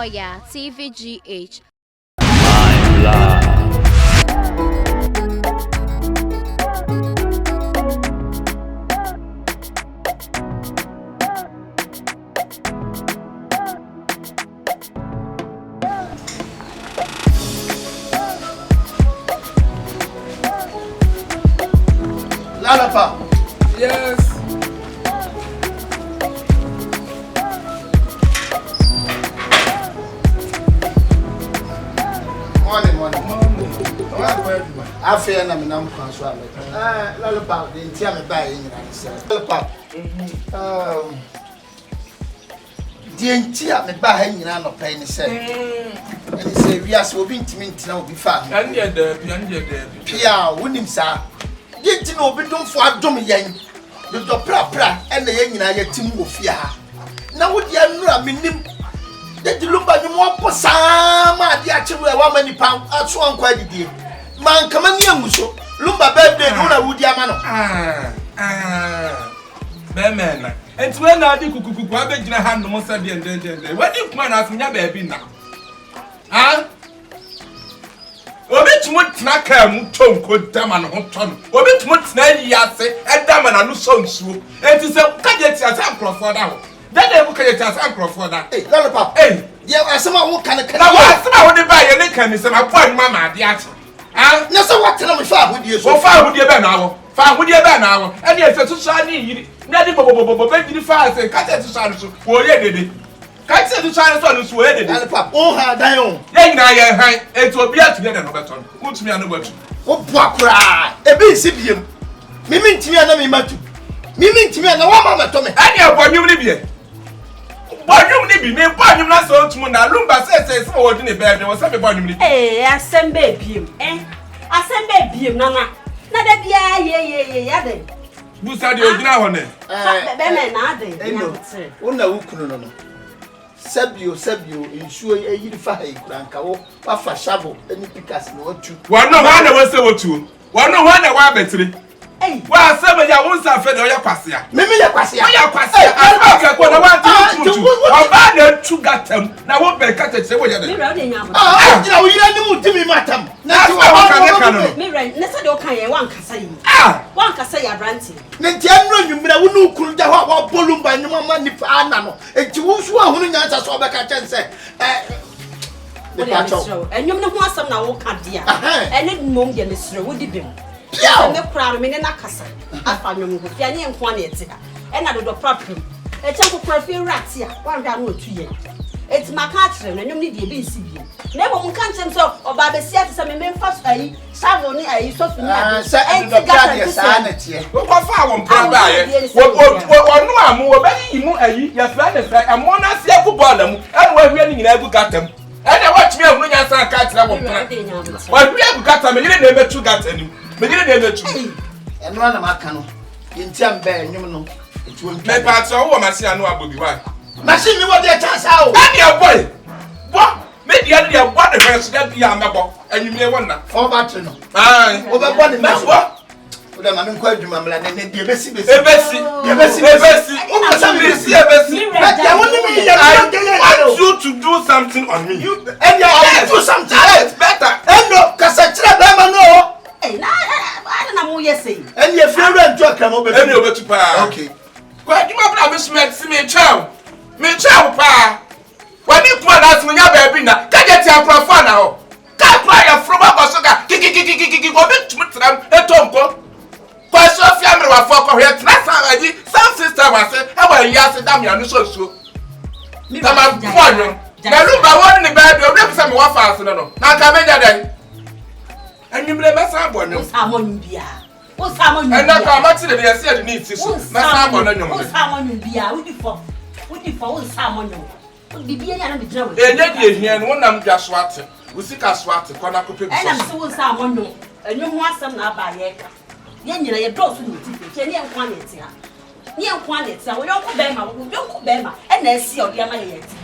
Oya TVGH. My love. Lalapa. Yes. Morning. I fear I'm in Consuelo. Lalapa, the Tiama buying. Lalapa. The entire me buying and not paying the same. And he said, we are so intimate now before. And yet, Pia, wouldn't sir. Did you know, but don't for a dummy yang. The pra and the yang I get Tim of Fia. Now, would you know? Mean him? Did you look at the more for some? The actual woman pound at so unquite dear. Man, come on, young so. Lumba birthday, Luna would Yamano. Bemen. And when I did cook, I bet you hand the most of the end. What if man has me a baby now? Ah? Obit mut na ka mu ton ko dama no ton obit mut na yase e dama na no so nsuo enti se ka je ti asa ankrofo da ho da da ka je ti asa ankrofo da Hey, Lalapa. eh Yeah, asema wo kan na wa asema wo de ba ye ne kan ni se na bo anuma ma ade ache ah na so what na me fa ahudie so wo fa ahudie be na wo fa ahudie be na wo e de se so so ani yiri na de bobobobo be yiri fa ase ka te so so wo ye dede ka te so so no so wo ye dede Lalapa. Oh ha dan o. ye nyina ye han enti obi atuje de no beton mutumi anu batu Wo boa kra. Ebe nsi biem. Mimi ntimi ana me matu. Mimi ntimi ana wa mama to me. ani abonyum ni bie bonyum ni bi me bonyum na so tumu na lumba se wo di ne be de wo se be bonyum ni Asembe biem asembe biem nana na da bia ye ya de busa de ogina ho ne be me na de Eno. Wona wo kunu no no. Sabio insuo eyiri fa ha ikuranka wo wa fa shovel eni pikas na otu. wono ho na wo se wotu wono ho na wa betire eh wa se me ya wonsa fe de o ya kwase a Mimi ye kwase o ya kwase a ka ko na wa ti tutu oba na tu gatam na wo be ka tete wo ya de me ra de nya mo Jina wo yira ni mu timi matam. na so wa ka ne ka no me ra ne se de o kan ye wan kasa yi ah wan kasa ya branti Ne ntia nro nwumira wo nu kunu da ho wa bolumba ni mama ni fa ana no. Enti wo so ahunu nyansa so obeka chense wo de mesro enwom ne ho asam na wo ka dia ene mom de mesro wo di bem Piao. me kura me ne na kasa afa nwom ho fia ne enko na eti ha ena do problem e chen ko kura fi rati a wan da no otu ye eti maka kire no nwom ne de be nsi bi na bo mun kan chem so oba be sia te se me memfa so ayi savo ni ayi so fi ni ade Sa do dia sa na tie. wo ko fa wo mpra ba ye wo no amu wo be yi mu ayi ya fra ne fra amo na se ku ball mu ene wa hwie ni nyina egu gatam ene wa timi ahunu nya san ka tira wo mpra wa hwie egu gatam me nyine na emetu gatam me nyine na emetu Eno na maka no. Yentia mba enwum no. Etu me ntwa. pa tso wo machine anu abobi wa Machine ni wo de chance a o. ene ya boy bo me dia de bo de hwe da bia mebo anyumie wona For battery no. ai Wo be body me me so. bo Wo da ma me nkwa adwuma mla ne de besi. ebesi Wo ko sa me ebesi ebesi Ya woni me ya I want you to do something on me. and ya do something. It's better. Eno kasa kire be ma no. eh na ada na mo yesi And ye favorite ntwa kamo be. Any over to pa. Okay. Kwa di ma bra be smart si me chow. Me chow pa. When you put that me nya baby na, ka get your profile na ho. Ka pa ya from ba so ka kiki go be tram etonko. Kwa so fia me wa fo ko hwe na sa aji some sister wa se e wa ya se dam ya no so so. Na ma ponyo. Na lu ba won ni baby o be se me wa fa so no. Na ka me ja dai. Anyimre be sa bonyo. Samon bia. O samon bia. And that I'm actually the year need to na samon no O samon bia. Udi fo o samon no. Bibia ya na be draw. E nya die hia no nam dwa so ate. Usika so ate kona kope bi E na so. so o samon no. Enyo ho asam na ba ye ka. Ye nyina ye dot so no ti. Che ne enko na ti ha. Ne enko na ti ha. Wo yonko be ma, wo yonko be ma. E na esi o dia ma ye ti.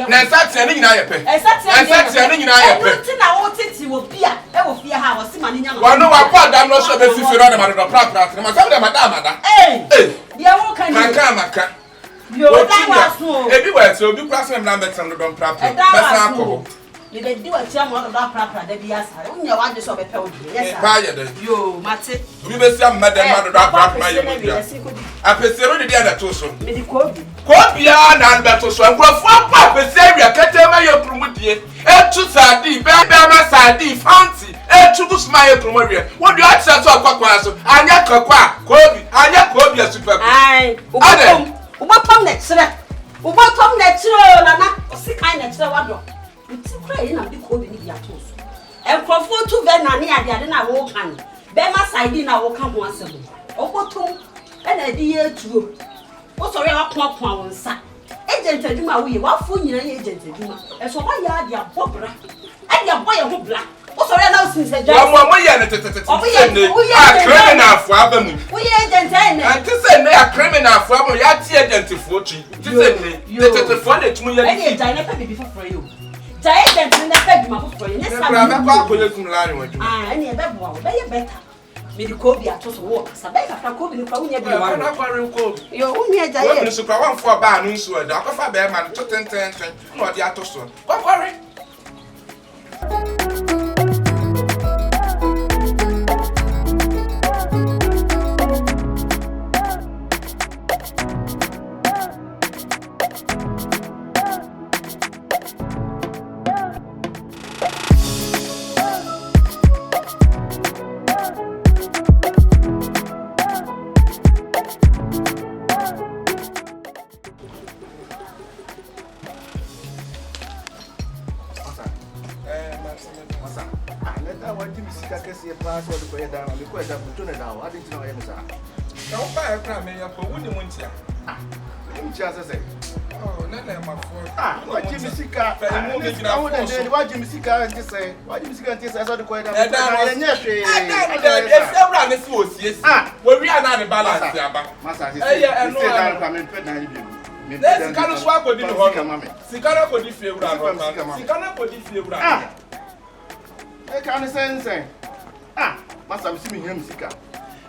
Na satia ne nyina ye pe. Satia ne nyina ye pe. Ti na wo titi wo bia e wo fie ha wo si ma ne nya no. Wa no wa pa da no so be fifi ro na ma do pra pra. Ma sa de ma da. Eh. Dia wo kan ni. Maka. Yo, that was so. Everywhere, so be crossing numbers and don't prop. That's not. You did do a jam on that proper, the Bias. I don't know what you saw a pellet. Yes, yo, Mate. We will see Madame Prop. I perceive the other two so. Medicobi. Beyond and better so. And for Papa, Saria, Catamaya Promotia, and to Sadi, Bama Sadi, Fancy, and to Smile Promoria. What do you answer to a quack? Anya Quack, Kobe, Anya Kobe, a super. Aye, what come next? What come next? Nana, see kind of so. It's crying and be called in the atos. And for 4 to Venani, I didn't have walk hand. Bema side in our come once a month. Okotum, and a dear too. What's a real clock one son? Agent Duma, we were full agent Duma. And so why are you Bobra? And your boy who black. What's a real since a job? We are criminal for Abamu. We agent and to say they are criminal for Yati agent of 40. You take the phone to me and I never before for you. Giant and I beg my for you. Yes, I'm any better. Medicobia to walk. Sabeka from Kobe from your own year. You're super one for a bar, so a dark of a bear man to 10, not the Atoson. Don't worry. Master, see me here, Musica.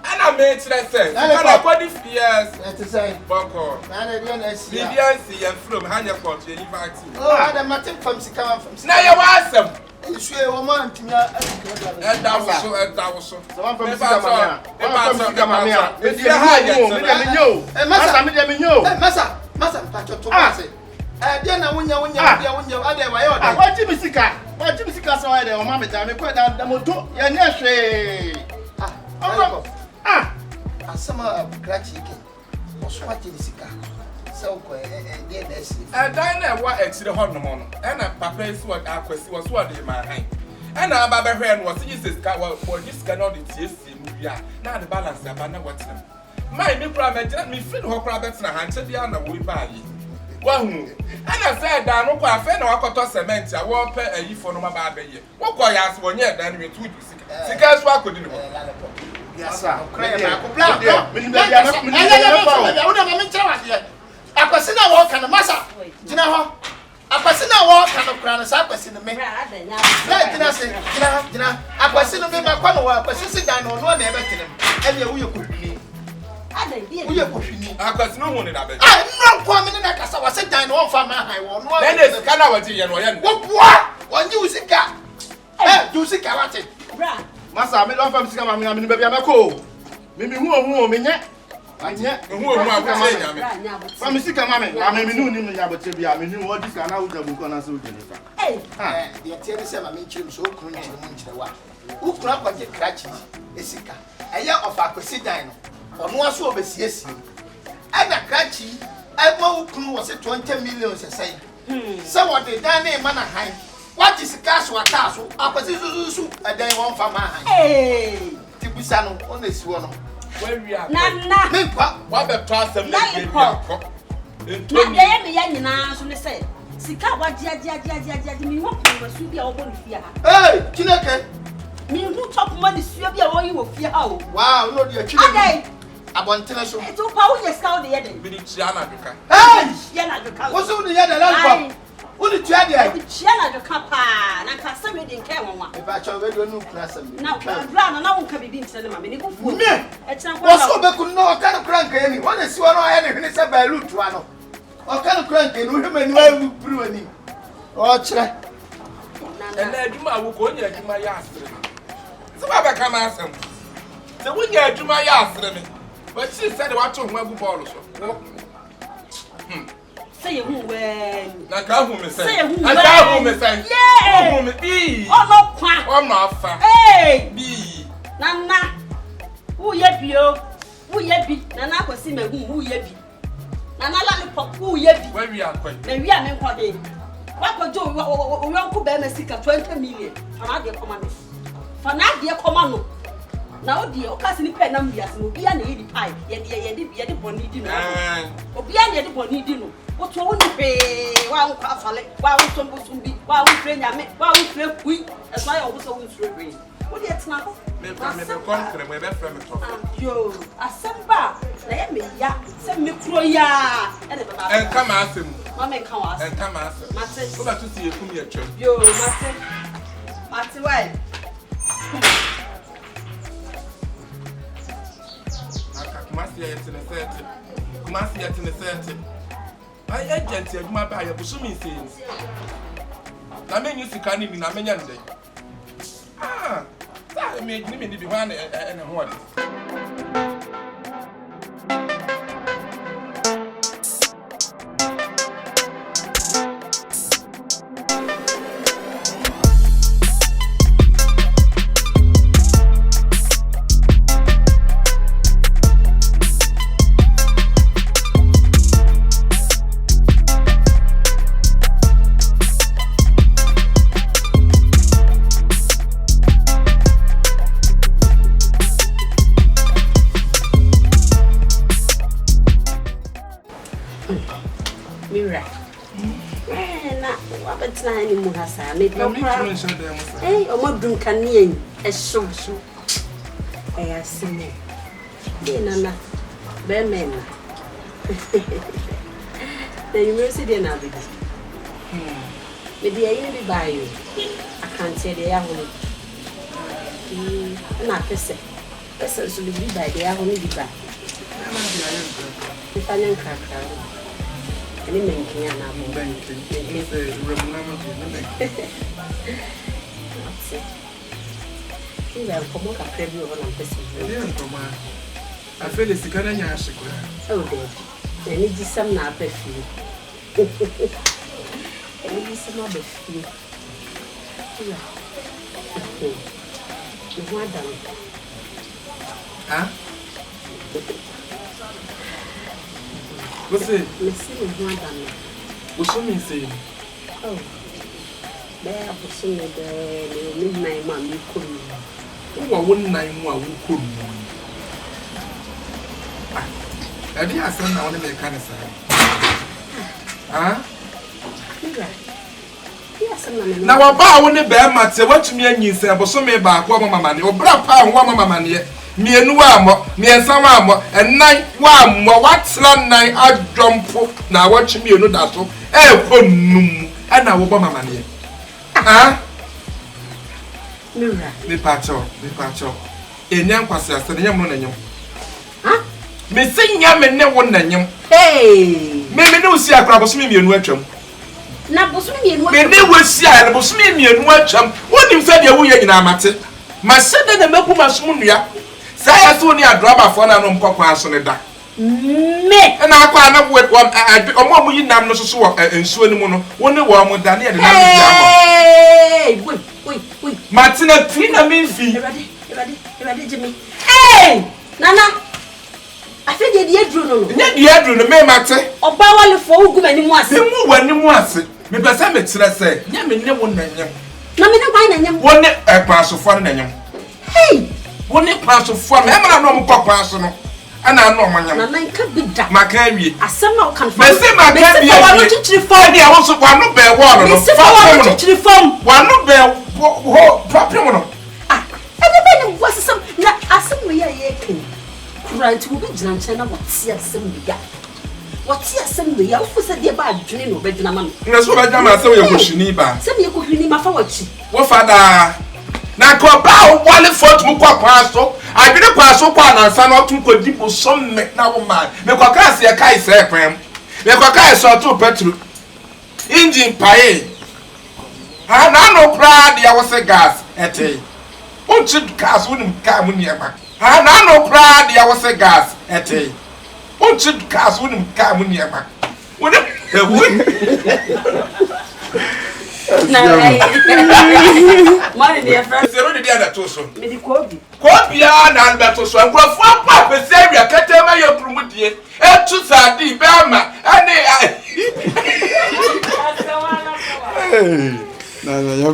And I made it say, I got this years. That's say, Boko. I didn't see and from Hanya Court, you invite you. Oh, I had a matter from Sicama from Now you are some. It's your woman to me. And that was so. So I'm from Sicama. I'm from Sicama. It's your high. Massa, Pacho Tomasi. Diana, when you're other way. What Jimmy Sica? What Jimmy Sica saw there, or Mamma, I'm quite down the motor. You're some cratchy or swatting Sica. So, and Dinah, what extra hormone, and a papa is what I was what in my hand. And our Baba Hen was this car for this cannot exist in Mubia. Now the balance of Anna what's them. My new private me fit her rabbits in a hand to the other way by you. Well, and I said, I don't quite fair no cotton cement. I won't pay a year for no baby. What quite ask 1 year than we 2 years. Sicars walk with you. Yes, sir. I was in a walk and a massa. Do you know? I was in a walk and a crown as I was in the main. I was in the main. I was sitting down on one everything. And you could be. I got no one in that bed. I'm not coming in a cast. I was sitting down on for my high. Then there's a canawati and what? One music cat. You see, karate. Massa, I made off from Sicama. I'm in the baby. I'm a cool. Maybe who me yet. I yet who from Sicama. I may know him, but to be I mean, what this can out of the corner. Hey, the attention I made him so crunchy. Who club but the cratches? Isica. A year of Aquasidino. On one so obvious. And a cratchy. I won't was a 20 million, say. So what they done in Manaheim. What is a castle or castle? Opposition, a day one for my hey, Tibusano, on this one. Where we are, what the toss of the say, Sika, what me walk over Subia or fear. Hey, Chineke, me who talk money, Subia or you will fear. Wow, no, dear Chineke. I want to know so. It's all power, yes, how the other. Hey, Yana, what's all the other land? What did you have? Chiana the Capa, and I can't say we didn't care one. If I shall read a new class, now, Brown, and no one can be being said, Mammy. It's not what I could know a kind of crank any. What is one or anything is a balloon to one. Okan crank no hwe mani wa buru ani. O kire. And adwuma wo ko nya adwuma ya asere. Se ba be kama asem. Se wo nya adwuma ya asere me. But she said what to ho agu ball so. Say you when. Na ka hu me say. Say you Na ka hu me say. Yeah. Hu me bi. Oh no kwa. Oh no afa. Hey. Bi. Nana. Who ye bi o? Who ye bi? Nana akosi me who ye bi? Nana lollipop who ye bi? Where we are going. Me wi am nko dey. What do we uncle be Mexico 20 million? Fana de come on. Fana de come on. Now the okasi pe na mbias no bia na yedi pai. Ye boni di no. Obia na yedi boni di no. Oto woni pe wa unko afale, wa untombo sumbi, wa unfre nyame, wa unfre kui. Eso ya obuso unfre we. Wo de tena ko? Me kon kre me be frame to. Yo, asemba na ye me ya, se me kuro ya. E de baba. En kama asem. Mama en kan wa. En kama asem. Mate. So ba to see e kum ye twem. Yo, mate. Mate why? Kumasi yet in the set. I agent adwuma ba ya busumi sense. Na me nyu sika ni na me nyande. Ah, sa me ni bi ho na na ho ade. Mira. Na wa betina ni mu hasa me papa. Eh, o mo dun kanien e so. Eh asime. De nana. Be men. Na university na be. Me di ayi bi bayo. Akante de ya ho. Na pese. Pese so bi bayo de ya ho ni bi ba. Ifanya nkaka. Any man can have a bank. You have come up a preview of an person. I feel it's the kind of yash. Oh, dear. I need some nap a few. I need some of a few. You want them? Huh? What's it? What's me saying? Oh, there was soon the midnight man you couldn't. Who are 1 9 1 who couldn't? I didn't have some on the mechanic. Huh? Now, about when the bear matter, what me and you say, but so me back, one mamma, or bra pound, one mamma. Me and one, me and some and 9 1 more. What's long 9? I jump now. Watch me, you know that so. And I will buy my money. Ah, me patch up. A young passer, the young one. Huh? Me sing yam and no one and you. Hey, Maybe no see a crab of me and watch them. now was me and what May they will see I was me and watch them. What you said you were in a matter. My son and the milk was munia. Say I saw near drama for an uncompass on the dark. me. And I can't wait one. I want you now no so and so anymore. Only one with Daniel. Hey, wait. Martina Tina means fee. Ready, Jimmy. Hey, Nana. I feel the dear Bruno. Yet the Adrian, the may matter. Or Bawal for who many was. You move when you want it. Maybe I said, let's say, Yamin, no one name. Namina Wine and One a pass of fun name. Hey, One a pass of fun. I know more personal. And I know my Nana can be that. my carry. I somehow can My say my carry. I want to reform. I also want to bear water. Reform. One no bear proper. Ah, everybody was some. As some we are yaking. Right, will be Janchana. What's your assembly? What's your assembly? Who said the bad dream of Benjamin? That's what I done. I saw your question. Some you could read my forward. What father? Na ko ba wale fort mu kwa kwaso adwene kwaso kwa na nsa no tun ko dipo some me na wo man me kwa class ye kai se kwem Me kwa kai so to petrol. Engine pae. Ha na no kra dia wo se gas ete. Unchi gas wonim ka mu niema. Ha na no kra dia wo se gas ete. Unchi gas wonim ka mu niema. Wonim Money dear friend. Zero the other two so. Me di Kobe. Kobia na Alberto so ngrofo apa pese awia ketema ye prumudie. Etu sadi be ama ane Hey, na ya